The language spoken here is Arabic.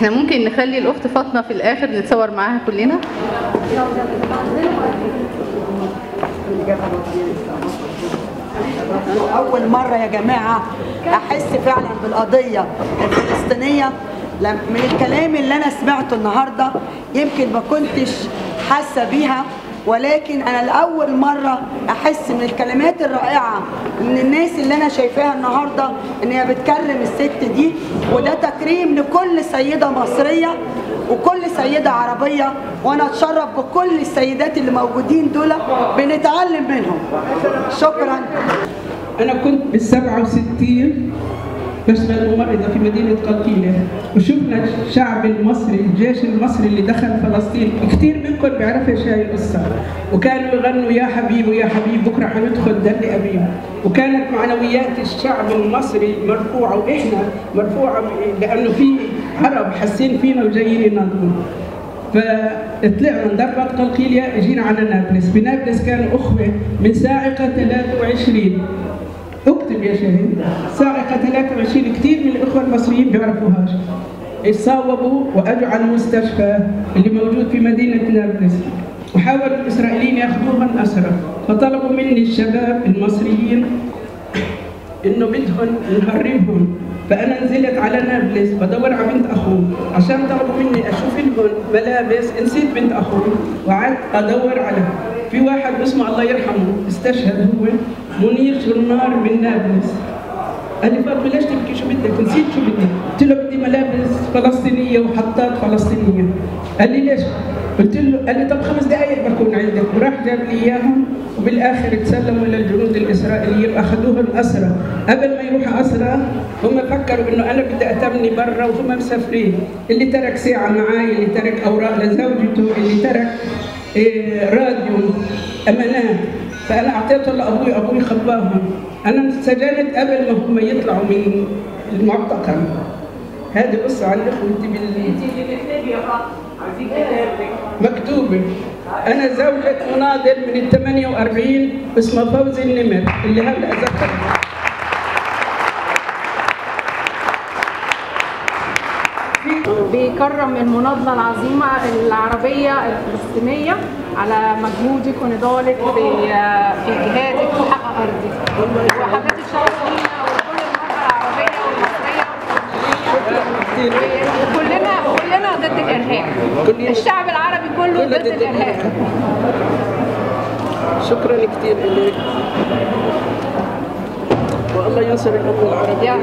احنا ممكن نخلي الاخت فاطمه في الاخر نتصور معاها كلنا. اول مره يا جماعه احس فعلا بالقضيه الفلسطينيه من الكلام اللي انا سمعته النهارده. يمكن ما كنتش حاسه بيها، ولكن انا لاول مره احس من الكلمات الرائعه من الناس اللي انا شايفاها النهارده ان هي بتكرم الست دي، وده تكريم لكل سيده مصريه وكل سيده عربيه، وانا اتشرف بكل السيدات اللي موجودين دول بنتعلم منهم. شكرا. انا كنت بال67 بشتغل ممرضة في مدينة قلقيلة، وشفنا الشعب المصري، الجيش المصري اللي دخل فلسطين. كثير منكم بيعرفوا هاي القصة، وكانوا يغنوا يا حبيبي ويا حبيب بكره حندخل دار أبيب، وكانت معنويات الشعب المصري مرفوعة، واحنا مرفوعة لأنه في عرب حاسين فينا وجايين ينظموا. فطلعنا من ضربة قلقيلية جينا على نابلس. بنابلس كانوا أخوة من صاعقة 23. اكتب يا شهيد، صاعقة 23 كثير من الإخوة المصريين بيعرفوهاش. اتصاوبوا وأجوا على المستشفى اللي موجود في مدينة نابلس، وحاولوا الإسرائيليين ياخذوهم أسرى، فطلبوا مني الشباب المصريين إنه بدهم نهربهم. فأنا نزلت على نابلس بدور على بنت أخوه، عشان طلبوا مني أشوف لهم ملابس. نسيت بنت أخوه وقعدت أدور عليها. في واحد اسمه الله يرحمه استشهد، هو منير شرنار من نابلس. قال لي فاطمه ليش تبكي؟ شو بدك؟ نسيت شو بدي؟ قلت له بدي ملابس فلسطينيه وحطات فلسطينيه. قال لي ليش؟ قلت له، قال لي طب 5 دقائق بكون عندك، وراح جاب لي اياهم، وبالاخر تسلموا للجنود الاسرائيليين واخذوهم اسرى. قبل ما يروحوا اسرى هم فكروا انه انا بدي اتمني برا وهم مسافرين، اللي ترك ساعه معي، اللي ترك اوراق لزوجته، اللي ترك راديو امانات. فانا اعطيته لابوي، ابوي خباهم. انا انسجنت قبل ما هم يطلعوا من المعتقل. هذه قصه عن اخوتي مكتوبه. انا زوجة مناضل من ال 48 اسمه فوزي النمر اللي هلا ذكرها. بيكرم المناضلة العظيمة العربية الفلسطينية على مجهودك ونضالك في جهادك في حق أرضك، وحضرتك شرف لينا وكل المرأة العربية والمصرية، كلنا ضد الإرهاب. الشعب العربي كله ضد الإرهاب. شكرا كثير لك، والله ينصر الأمة العربية.